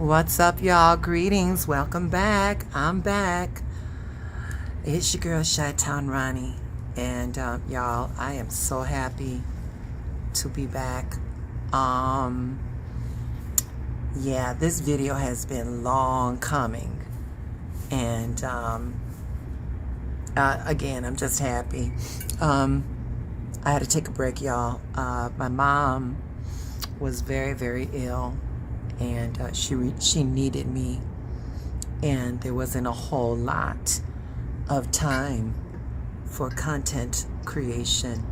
What's up, y'all? Greetings. Welcome back. I'm back. It's your girl, Chi-Town Ronnie. And y'all, I am so happy to be back. Yeah, this video has been long coming. And again, I'm just happy. I had to take a break, y'all. My mom was very, very ill. And she needed me, and there wasn't a whole lot of time for content creation.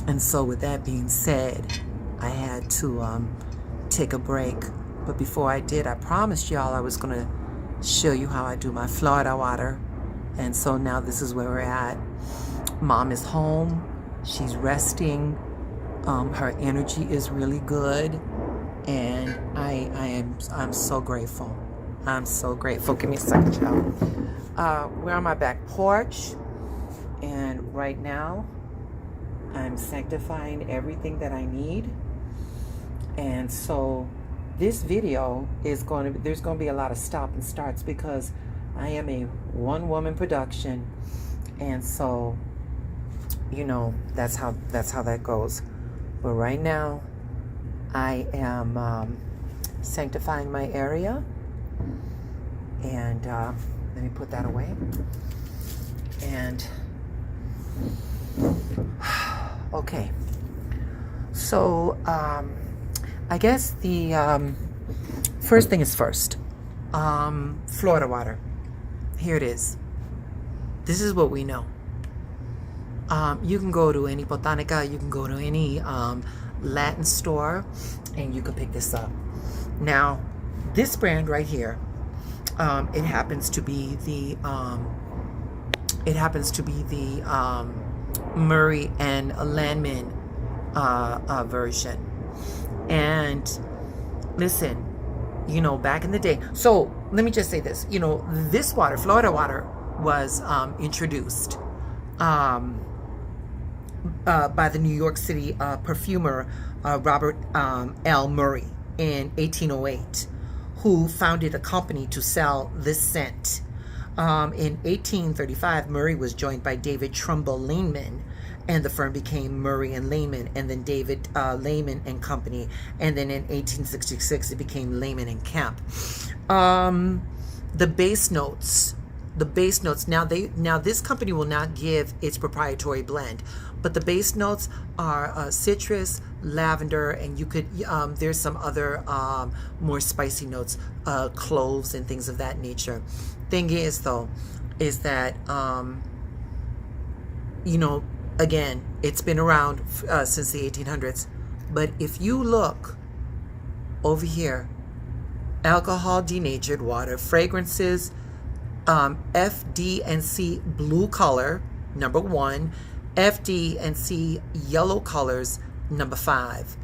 And so with that being said, I had to take a break. But before I did, I promised y'all I was going to show you how I do my Florida water. And so now this is where we're at. Mom is home. She's resting. Her energy is really good. And I'm so grateful. I'm so grateful. Give me a second, y'all. We're on my back porch, and right now I'm sanctifying everything that I need. And so this video is there's going to be a lot of stop and starts because I am a one-woman production, and so that's how that goes. But right now I am sanctifying my area, and let me put that away. And okay, so I guess the first thing is first. Florida water. Here it is. This is what we know. You can go to any botanica, you can go to any Latin store, and you can pick this up. Now, this brand right here, it happens to be the Murray and Landman version. And listen, back in the day. So let me just say this. This water, Florida water, was introduced by the New York City perfumer Robert L. Murray in 1808, who founded a company to sell this scent. In 1835, Murray was joined by David Trumbull Lehman, and the firm became Murray and Lehman, and then David Lehman and Company, and then in 1866 it became Lehman and Kemp. The base notes. Now this company will not give its proprietary blend, but the base notes are citrus, lavender, and you could there's some other more spicy notes, cloves and things of that nature. Thing is though, is that again, it's been around since the 1800s. But if you look over here, alcohol denatured water, fragrances, FD and C blue color, number 1, FD and C yellow colors, number 5.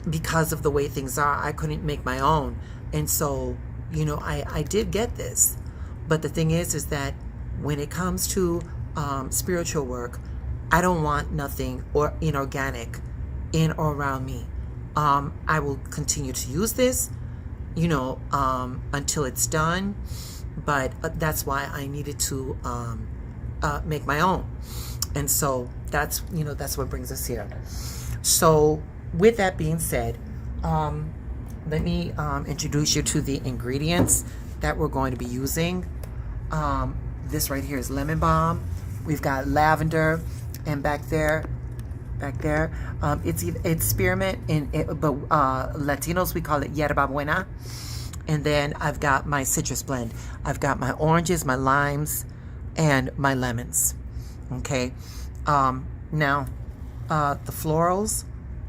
Because of the way things are, I couldn't make my own. And so, I did get this. But the thing is that when it comes to spiritual work, I don't want nothing or inorganic in or around me. I will continue to use this until it's done, but that's why I needed to make my own. And so that's what brings us here. So with that being said, let me introduce you to the ingredients that we're going to be using. This right here is lemon balm. We've got lavender, and back there, it's spearmint, but Latinos we call it yerba buena. And then I've got my citrus blend. I've got my oranges, my limes, and my lemons. Okay. Now, the florals,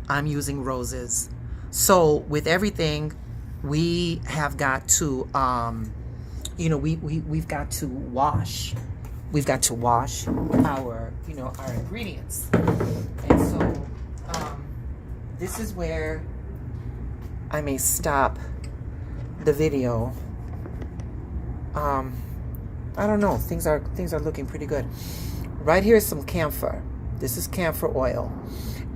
I'm using roses. So with everything, we have got to, we've got to wash. We've got to wash our ingredients. And so this is where I may stop the video. I don't know. Things are looking pretty good. Right here is some camphor. This is camphor oil,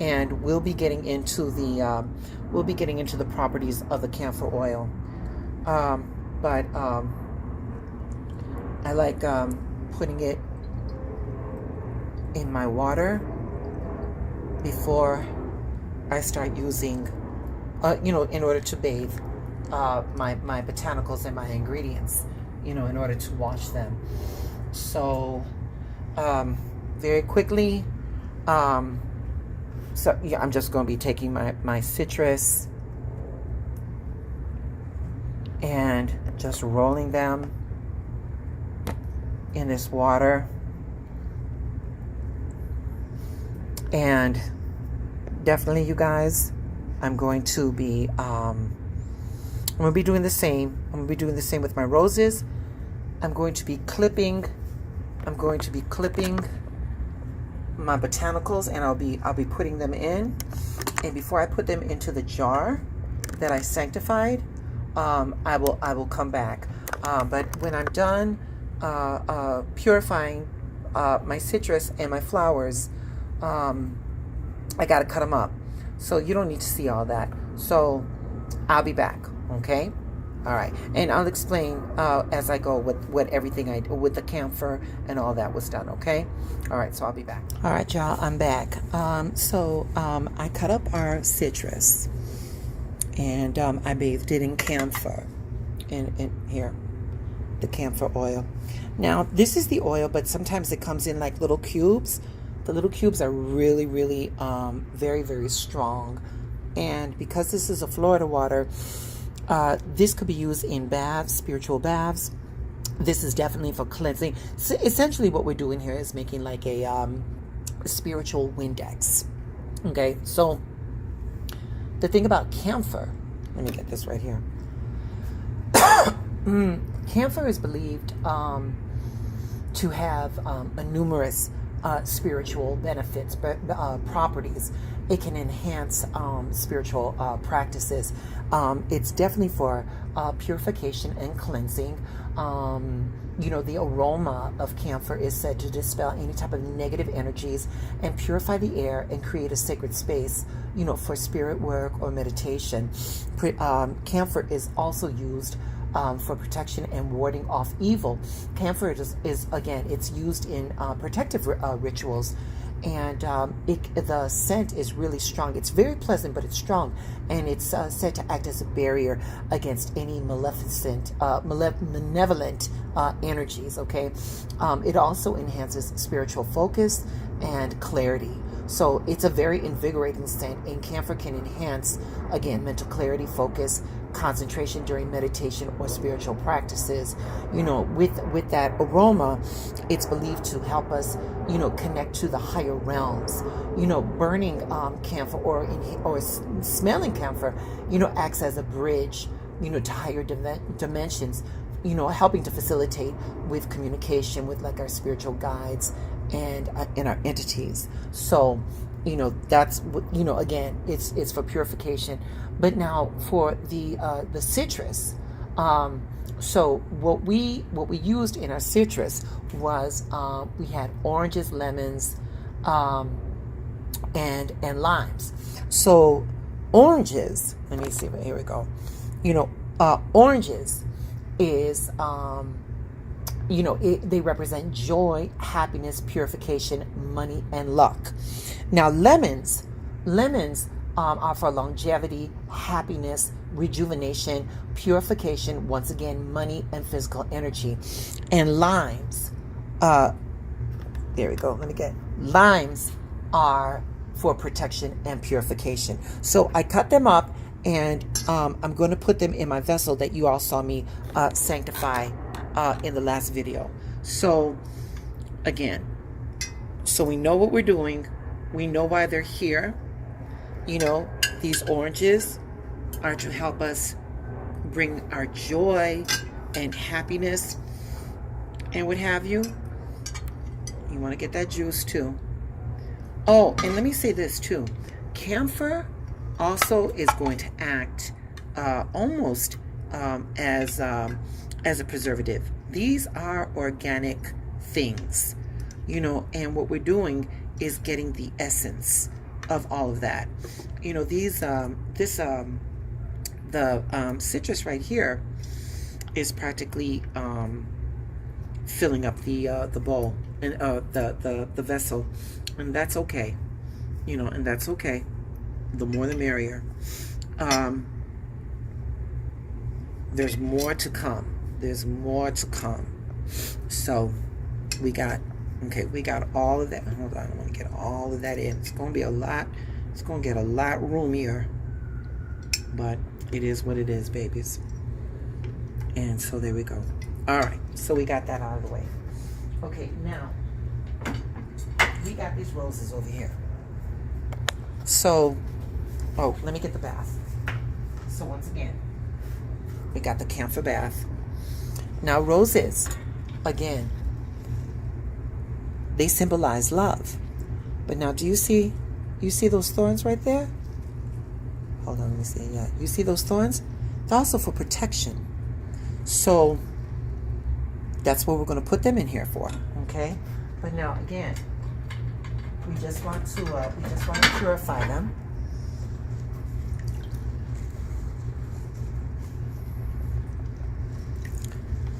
and we'll be getting into the properties of the camphor oil. But I like putting it in my water before I start using, in order to bathe my botanicals and my ingredients, in order to wash them. So very quickly, so yeah, I'm just going to be taking my citrus and just rolling them in this water. And definitely, you guys, I'm going to be doing the same. I'm going to be doing the same with my roses. I'm going to be clipping my botanicals, and I'll be putting them in. And before I put them into the jar that I sanctified, I will come back. But when I'm done purifying my citrus and my flowers, I gotta cut them up. So you don't need to see all that. So I'll be back. Okay. All right, and I'll explain as I go what everything I do with the camphor and all that was done. Okay. All right, so I'll be back. All right, y'all, I'm back. So I cut up our citrus, and I bathed it in camphor, in here, the camphor oil. Now this is the oil, but sometimes it comes in like little cubes. The little cubes are really, really very, very strong, and because this is a Florida water. This could be used in baths, spiritual baths. This is definitely for cleansing. So essentially what we're doing here is making like a spiritual Windex. Okay, so the thing about camphor, let me get this right here. Camphor is believed to have a numerous spiritual benefits, properties. It can enhance spiritual practices. It's definitely for purification and cleansing. The aroma of camphor is said to dispel any type of negative energies and purify the air and create a sacred space, for spirit work or meditation. Camphor is also used for protection and warding off evil. Camphor is again, it's used in protective rituals, and the scent is really strong. It's very pleasant, but it's strong, and it's said to act as a barrier against any malevolent energies. Okay, it also enhances spiritual focus and clarity. So it's a very invigorating scent, and camphor can enhance, again, mental clarity, focus, concentration during meditation or spiritual practices. With that aroma, it's believed to help us, connect to the higher realms. Burning camphor or smelling camphor, acts as a bridge, to higher dimensions, helping to facilitate with communication with like our spiritual guides and in our entities. So that's again, it's for purification. But now for the citrus, so what we used in our citrus was we had oranges, lemons, and limes. So oranges, let me see, here we go. Oranges is they represent joy, happiness, purification, money, and luck. Now lemons are for longevity, happiness, rejuvenation, purification, once again, money and physical energy. And limes, there we go, limes are for protection and purification. So I cut them up, and I'm going to put them in my vessel that you all saw me sanctify in the last video. So again, so we know what we're doing. We know why they're here. These oranges are to help us bring our joy and happiness and what have you. You want to get that juice too. Oh, and let me say this too. Camphor also is going to act almost as a preservative. These are organic things, and what we're doing is getting the essence of all of that. You know, the citrus right here is practically filling up the bowl and the vessel, and that's okay. You know, and that's okay. The more the merrier. There's more to come. There's more to come. So we got all of that. Hold on, I want to get all of that in. It's going to be a lot. It's going to get a lot roomier, but it is what it is, babies. And so there we go. All right, so we got that out of the way. Okay, now we got these roses over here. So, let me get the bath. So once again, we got the camphor bath. Now roses, again, they symbolize love. But now, do you see those thorns right there? Hold on, let me see. Yeah, you see those thorns? They're also for protection. So that's what we're going to put them in here for. Okay. But now again, we just want to purify them.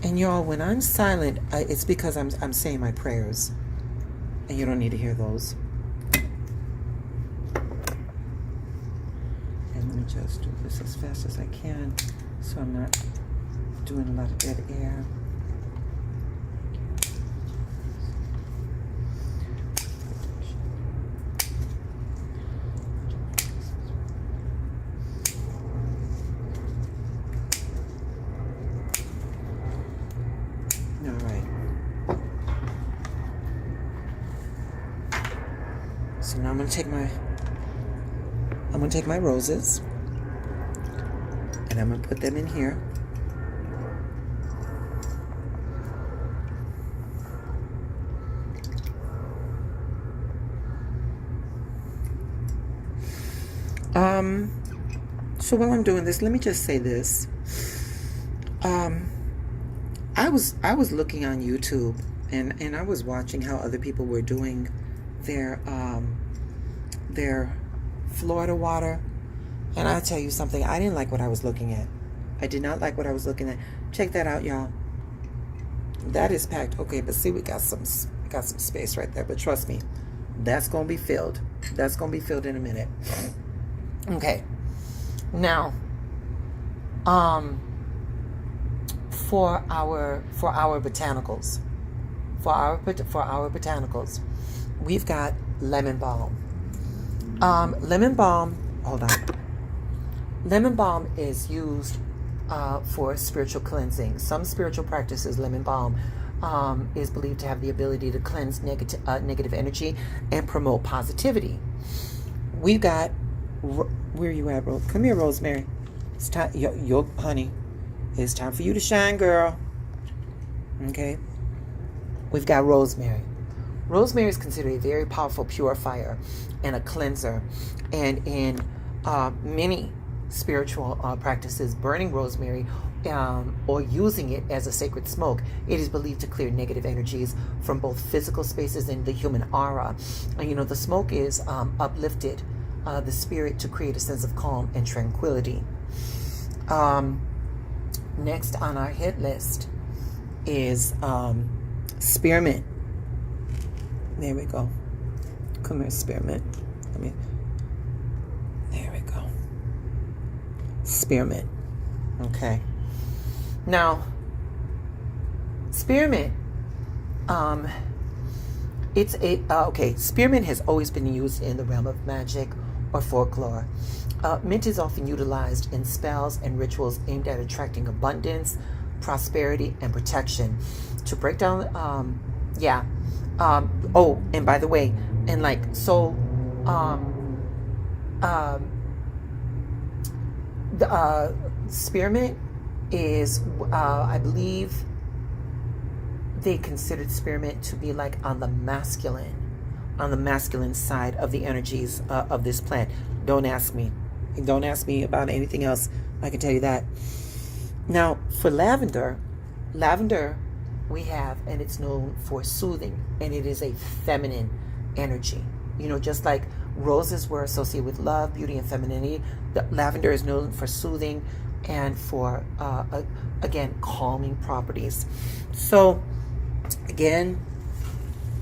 And y'all, when I'm silent, it's because I'm saying my prayers, and you don't need to hear those. And let me just do this as fast as I can, so I'm not doing a lot of dead air. So now I'm going to take my roses, and I'm going to put them in here. So while I'm doing this, let me just say this. I was looking on YouTube, and I was watching how other people were doing their Florida water, and I'll tell you something, I didn't like what I was looking at. I did not like what I was looking at. Check that out, y'all. That is packed. Okay, but see, we got some space right there, but trust me, that's gonna be filled. That's gonna be filled in a minute. Okay, now for our botanicals, we've got lemon balm. Lemon balm is used for spiritual cleansing. Some spiritual practices, lemon balm is believed to have the ability to cleanse negative energy and promote positivity. We've got, where you at, Rose? Come here, Rosemary. It's time, yo, honey. It's time for you to shine, girl. Okay. We've got rosemary. Rosemary is considered a very powerful purifier and a cleanser. And in many spiritual practices, burning rosemary or using it as a sacred smoke, it is believed to clear negative energies from both physical spaces and the human aura. And you know, the smoke is uplifted the spirit to create a sense of calm and tranquility. Next on our hit list is spearmint. There we go. Come here, spearmint. There we go. Spearmint. Okay. Now, spearmint. Spearmint has always been used in the realm of magic or folklore. Mint is often utilized in spells and rituals aimed at attracting abundance, prosperity, and protection. To break down, and by the way, and like, so, the spearmint is, I believe, they considered spearmint to be like on the masculine side of the energies of this plant. Don't ask me about anything else. I can tell you that. Now, for lavender we have, and it's known for soothing, and it is a feminine energy. You know, just like roses were associated with love, beauty, and femininity, the lavender is known for soothing and for, again, calming properties. So, again,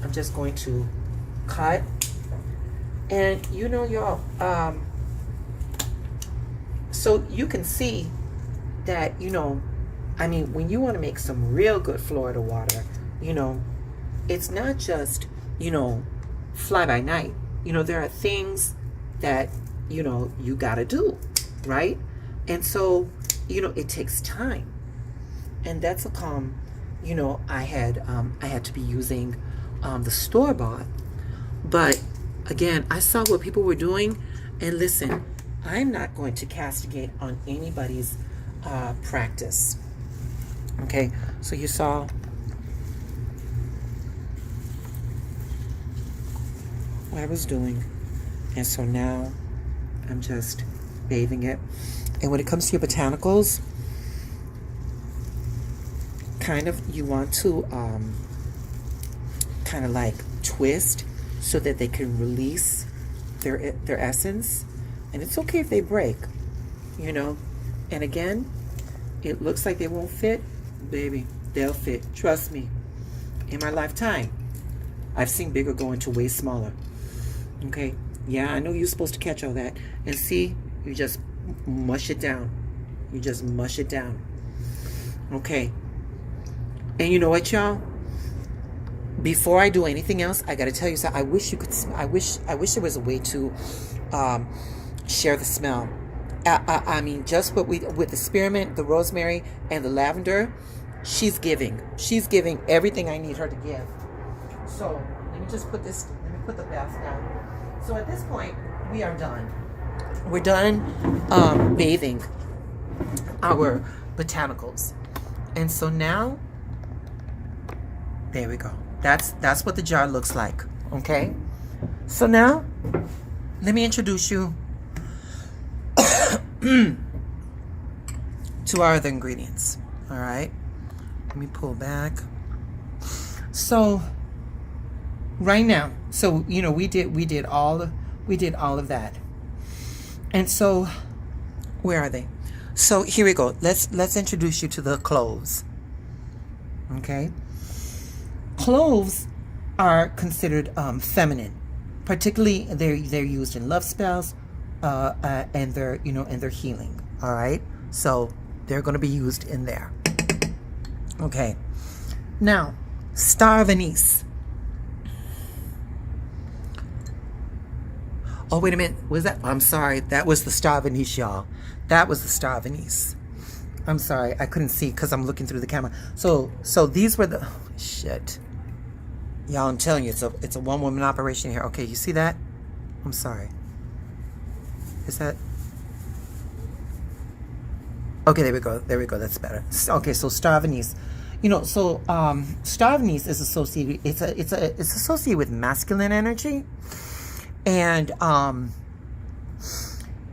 I'm just going to cut. And, you know, y'all, so you can see that, you know, I mean, when you want to make some real good Florida water, you know, it's not just, you know, fly by night. You know, there are things that, you know, you got to do, right? And so, you know, it takes time. And that's a you know, I had to be using the store-bought. But again, I saw what people were doing, and listen, I'm not going to castigate on anybody's practice. Okay, so you saw what I was doing, and so now I'm just bathing it. And when it comes to your botanicals, kind of you want to kind of like twist so that they can release their essence. And it's okay if they break, you know. And again, it looks like they won't fit. Baby, they'll fit. Trust me. In my lifetime, I've seen bigger go into way smaller. Okay? Yeah, I know you're supposed to catch all that. And see, you just mush it down. You just mush it down. Okay. And you know what, y'all? Before I do anything else, I got to tell you something. I wish you could. I wish there was a way to share the smell. I mean, just what with the spearmint, the rosemary, and the lavender, she's giving everything I need her to give. So let me just put this. Let me put the bath down. So at this point, we are done. We're done bathing our botanicals, and so now, there we go. That's what the jar looks like. Okay. So now, let me introduce you to our other ingredients. All right. Let me pull back. So right now, so you know, we did all of that. And so where are they? So here we go. Let's introduce you to the cloves. Okay. Cloves are considered feminine. Particularly they're used in love spells, and they're healing. All right. So they're going to be used in there. Okay. Now, star of anise. Oh, wait a minute. Was that? I'm sorry. That was the star of anise, y'all. That was the star of anise. I'm sorry. I couldn't see because I'm looking through the camera. So these were the shit. Y'all, I'm telling you, it's a one-woman operation here. Okay, you see that? I'm sorry. Is that? Okay, there we go. There we go. That's better. Okay, so star of anise. You know, so star of anise is associated. It's associated with masculine energy, and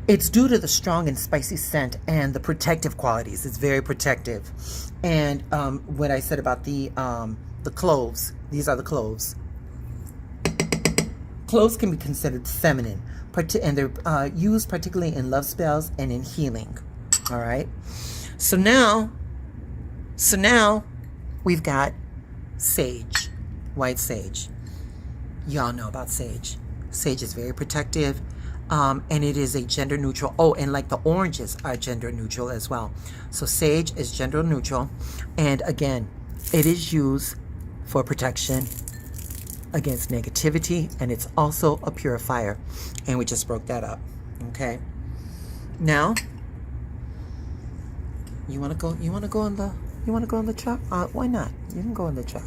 it's due to the strong and spicy scent and the protective qualities. It's very protective, and what I said about the cloves. These are the cloves. Cloves can be considered feminine, and they're used particularly in love spells and in healing. All right. So now we've got sage, white sage. Y'all know about sage. Sage is very protective, and it is a gender neutral. Oh, and like the oranges are gender neutral as well. So sage is gender neutral, and again, it is used for protection against negativity, and it's also a purifier, and we just broke that up. Okay. Now, you want to go on the chart? Why not? You can go on the chart.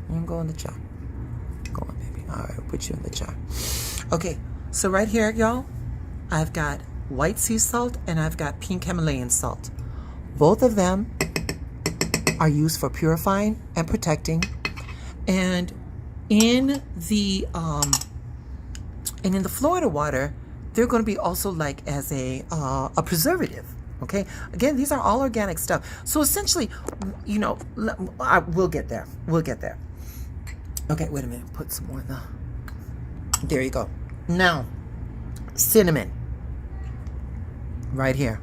You can go on the chart. Go on, baby. All right, I'll put you in the chart. Okay. So right here, y'all, I've got white sea salt and I've got pink Himalayan salt. Both of them are used for purifying and protecting. And in the Florida water, they're going to be also like as a preservative. Okay. Again, these are all organic stuff. So essentially, you know, we'll get there. We'll get there. Okay. Wait a minute. Put some more in the. There you go. Now, cinnamon. Right here.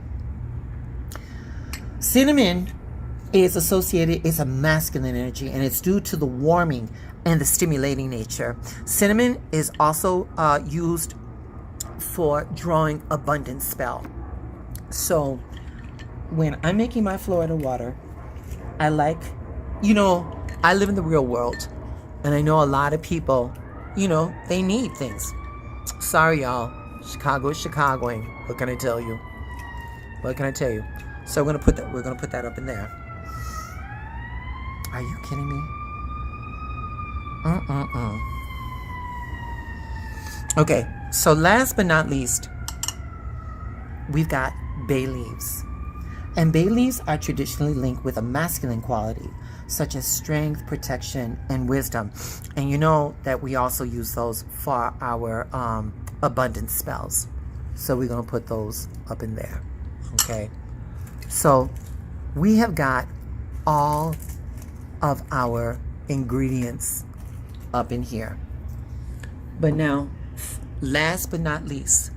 Cinnamon is associated, it's a masculine energy, and it's due to the warming and the stimulating nature. Cinnamon is also used for drawing abundance spell. So when I'm making my Florida water, I like, I live in the real world, and I know a lot of people, they need things. Sorry, y'all. Chicago is Chicagoing. What can I tell you? What can I tell you? So we're gonna put that up in there. Are you kidding me? Okay, so last but not least, we've got bay leaves. And bay leaves are traditionally linked with a masculine quality, such as strength, protection, and wisdom. And you know that we also use those for our abundance spells. So we're going to put those up in there. Okay. So we have got all of our ingredients up in here. But now, last but not least,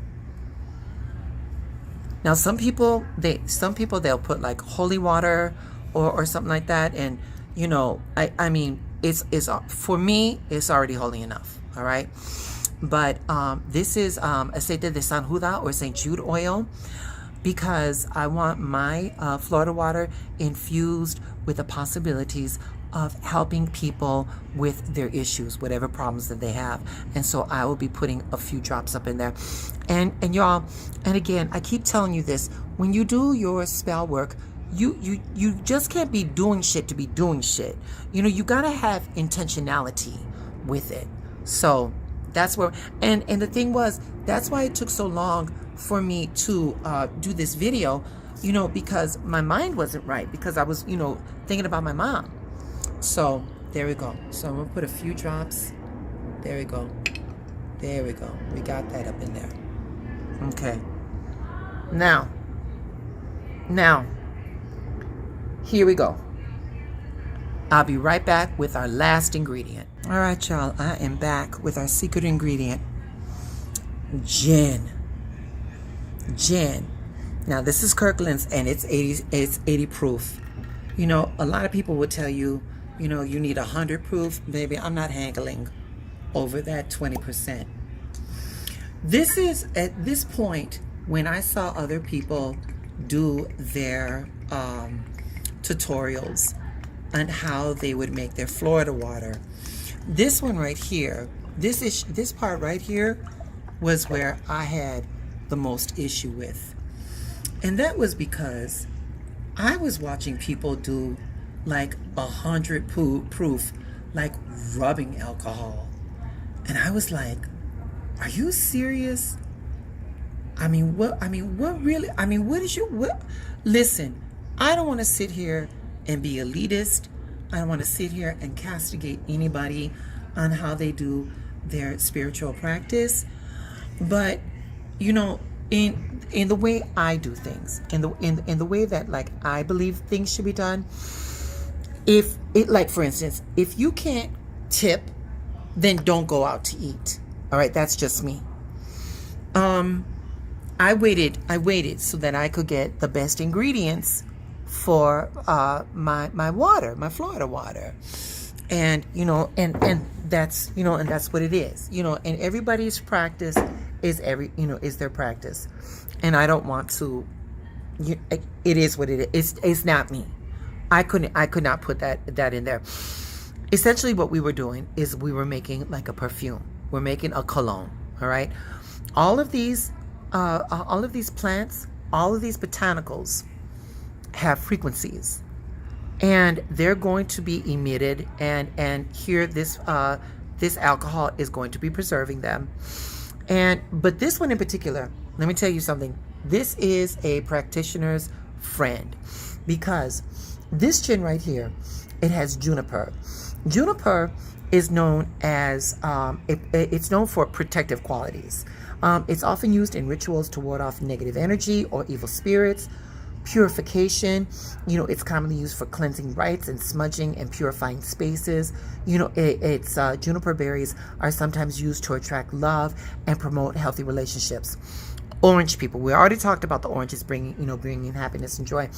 now some people they'll put like holy water or something like that, and I mean it's for me it's already holy enough, all right? But this is aceite de San Juda or St. Jude oil, because I want my Florida water infused with the possibilities of helping people with their issues, whatever problems that they have. And so I will be putting a few drops up in there. And y'all, and again, I keep telling you this, when you do your spell work, you just can't be doing shit to be doing shit. You gotta have intentionality with it. So that's where, and the thing was, that's why it took so long for me to do this video, because my mind wasn't right, because I was, thinking about my mom. So there we go. So I'm gonna put a few drops. There we go. There we go. We got that up in there. Okay. Now, here we go. I'll be right back with our last ingredient. All right, y'all. I am back with our secret ingredient, gin. Gin. Now this is Kirkland's, and it's 80 proof. A lot of people would tell you, you need 100 proof. Baby, I'm not haggling over that 20%. This is, at this point, when I saw other people do their tutorials on how they would make their Florida water. This one right here, this part right here was where I had the most issue with. And that was because I was watching people do like 100 proof, like rubbing alcohol. And I was like, are you serious? What listen, I don't want to sit here and be elitist. I don't want to sit here and castigate anybody on how they do their spiritual practice. But, in the way I do things, in the way that like I believe things should be done, if it, like for instance, if you can't tip, then don't go out to eat. All right, that's just me. I waited so that I could get the best ingredients for my water, my Florida water. And and that's and that's what it is. And everybody's practice is is their practice. And I don't want to, it is what it is. It's not me. I could not put that in there. Essentially what we were doing is we were making like a perfume. We're making a cologne, all right? All of these plants, all of these botanicals have frequencies, and they're going to be emitted, and here this alcohol is going to be preserving them. But this one in particular, let me tell you something. This is a practitioner's friend, because this gin right here, it has juniper. Juniper is known as, it's known for protective qualities. It's often used in rituals to ward off negative energy or evil spirits, Purification, it's commonly used for cleansing rites and smudging and purifying spaces. It's juniper berries are sometimes used to attract love and promote healthy relationships. Orange people, we already talked about the oranges bringing happiness and joy.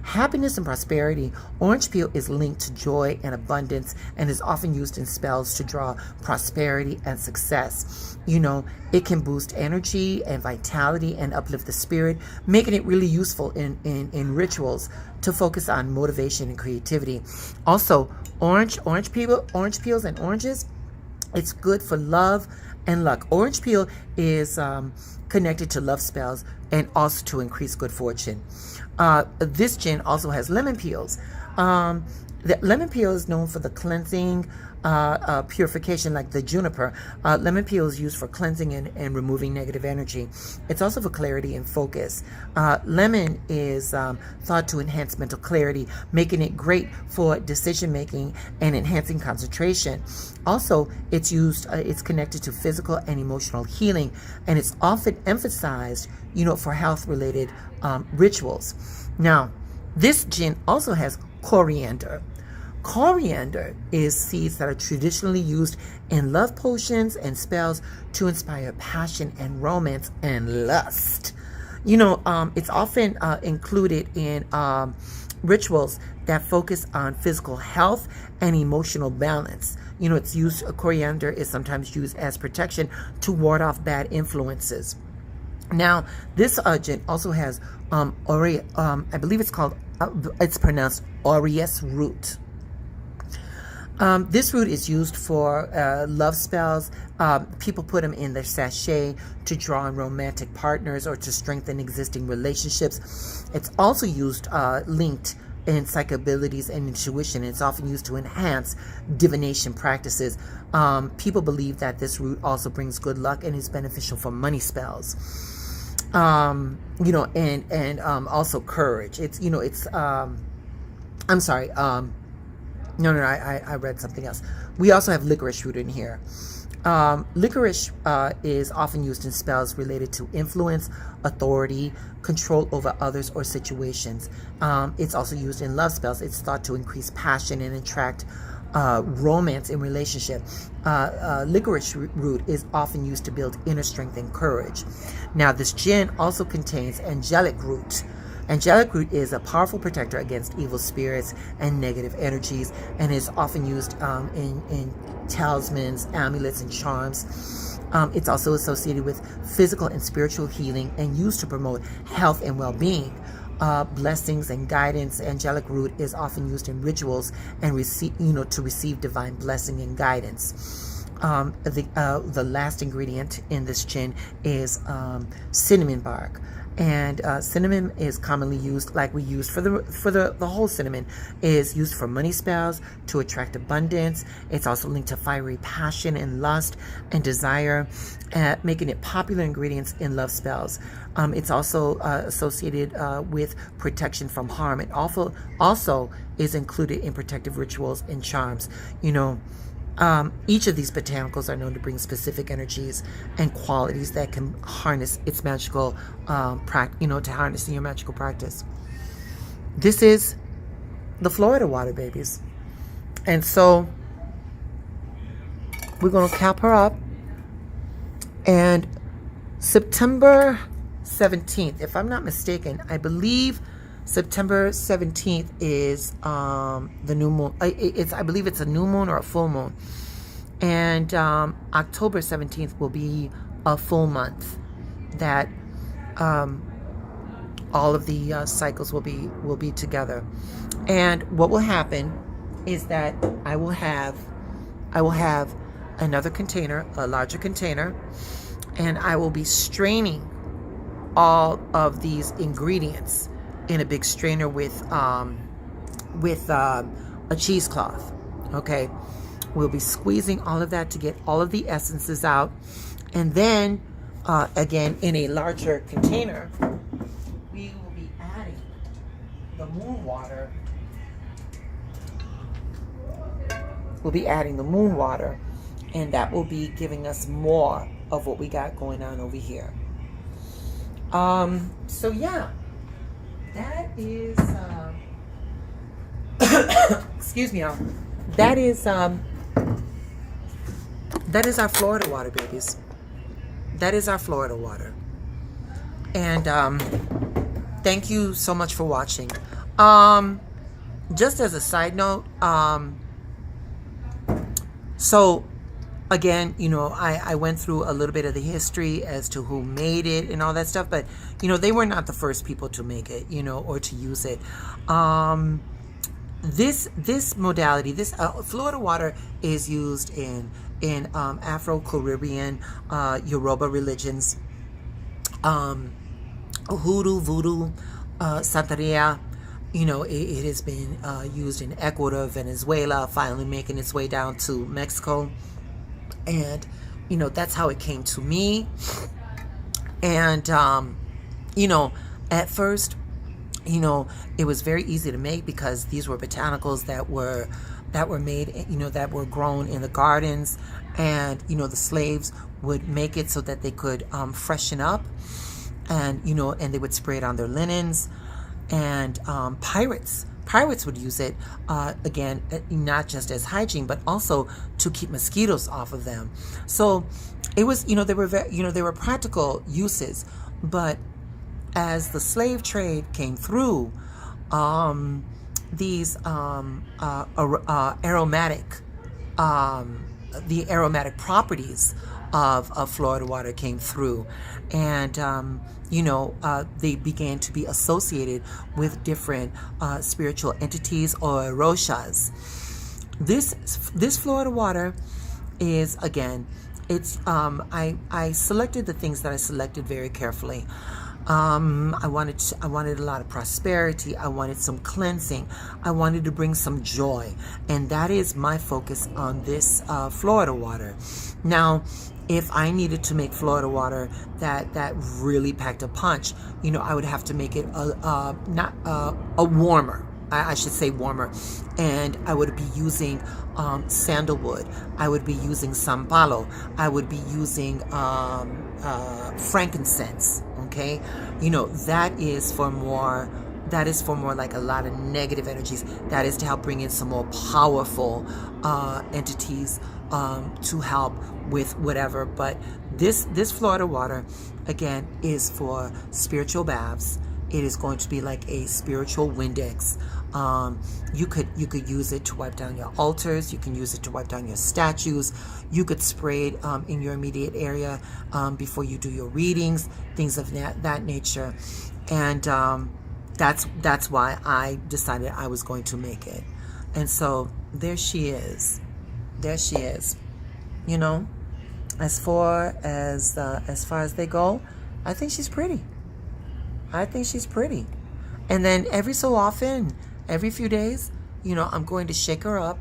Happiness and prosperity. Orange peel is linked to joy and abundance and is often used in spells to draw prosperity and success. It can boost energy and vitality and uplift the spirit, making it really useful in rituals to focus on motivation and creativity. Also, orange peels and oranges, it's good for love and luck. Orange peel is connected to love spells and also to increase good fortune. This gin also has lemon peels. The lemon peel is known for the cleansing, purification, like the juniper. Lemon peel is used for cleansing and removing negative energy. It's also for clarity and focus. Lemon is thought to enhance mental clarity, making it great for decision making and enhancing concentration. Also, it's connected to physical and emotional healing, and it's often emphasized, for health related rituals. Now, this gin also has coriander. Coriander is seeds that are traditionally used in love potions and spells to inspire passion and romance and lust. It's often included in rituals that focus on physical health and emotional balance. Coriander is sometimes used as protection to ward off bad influences. Now, this gin also has I believe it's pronounced aureus root. This root is used for love spells. People put them in their sachet to draw in romantic partners or to strengthen existing relationships. It's also used linked in psychic abilities and intuition. It's often used to enhance divination practices. People believe that this root also brings good luck and is beneficial for money spells. And also courage. I read something else. We also have licorice root in here. Licorice is often used in spells related to influence, authority, control over others or situations. It's also used in love spells. It's thought to increase passion and attract romance in relationship. Licorice root is often used to build inner strength and courage. Now, this gin also contains angelic root. Angelic root is a powerful protector against evil spirits and negative energies, and is often used in talismans, amulets, and charms. It's also associated with physical and spiritual healing and used to promote health and well-being. Blessings and guidance. Angelic root is often used in rituals and to receive divine blessing and guidance. The last ingredient in this gin is cinnamon bark. And cinnamon is commonly used, like we use for the whole cinnamon, is used for money spells to attract abundance. It's also linked to fiery passion and lust and desire, making it popular ingredients in love spells. It's also associated with protection from harm. It also is included in protective rituals and charms. Each of these botanicals are known to bring specific energies and qualities that can harness its magical to harness in your magical practice. This is the Florida water, babies. And so we're going to cap her up. And September 17th, if I'm not mistaken, I believe September 17th is the new moon. I believe it's a new moon or a full moon. And October 17th will be a full month that all of the cycles will be together. And what will happen is that I will have another container, a larger container, and I will be straining all of these ingredients in a big strainer with a cheesecloth. Okay, we'll be squeezing all of that to get all of the essences out, and then again in a larger container we will be adding the moon water. We'll be adding the moon water, and that will be giving us more of what we got going on over here. So yeah, that is excuse me, y'all. That is our Florida water, babies. That is our Florida water. And thank you so much for watching. Just as a side note, so again, I went through a little bit of the history as to who made it and all that stuff, but they were not the first people to make it, or to use it. This modality, this Florida water, is used in Afro-Caribbean, Yoruba religions, hoodoo, voodoo, Santeria. It has been used in Ecuador, Venezuela, finally making its way down to Mexico. And, that's how it came to me. And, at first, it was very easy to make because these were botanicals that were made, that were grown in the gardens. And, the slaves would make it so that they could freshen up. And, and they would spray it on their linens. And pirates would use it, again, not just as hygiene, but also to keep mosquitoes off of them. So it was, they were very, they were practical uses. But as the slave trade came through, these aromatic, the aromatic properties of Florida water came through, and they began to be associated with different spiritual entities or roshas. This Florida water is, again, it's I selected the things that I selected very carefully. I wanted a lot of prosperity. I wanted some cleansing. I wanted to bring some joy, and that is my focus on this Florida water. Now, if I needed to make Florida water that really packed a punch, I would have to make it a warmer. I should say warmer, and I would be using sandalwood. I would be using sampalo. I would be using frankincense. Okay, that is for more. That is for more like a lot of negative energies. That is to help bring in some more powerful entities to help with whatever. But this Florida water, again, is for spiritual baths. It is going to be like a spiritual Windex. You could use it to wipe down your altars. You can use it to wipe down your statues. You could spray it in your immediate area before you do your readings, things of that nature. And that's why I decided I was going to make it. And so there she is. There she is. As far as they go, I think she's pretty. I think she's pretty. And then every so often, every few days, I'm going to shake her up,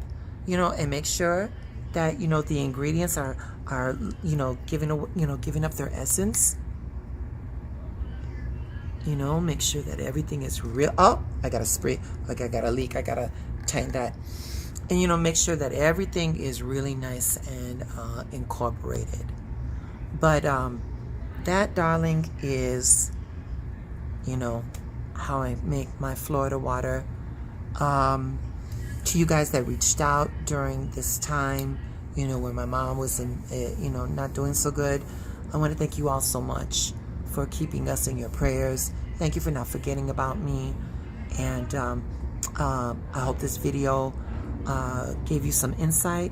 and make sure that, the ingredients are giving up their essence. Make sure that everything is real. Oh, I got to spray, like I got a leak. I got to tighten that. And, make sure that everything is really nice and incorporated. But that, darling, is, how I make my Florida water. To you guys that reached out during this time, when my mom was not doing so good, I want to thank you all so much for keeping us in your prayers. Thank you for not forgetting about me. And I hope this video gave you some insight.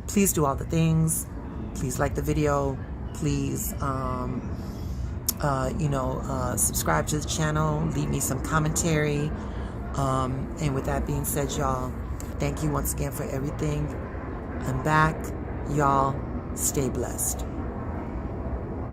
Please do all the things. Please like the video. Please subscribe to the channel, leave me some commentary, and with that being said, y'all, thank you once again for everything. I'm back. Y'all stay blessed.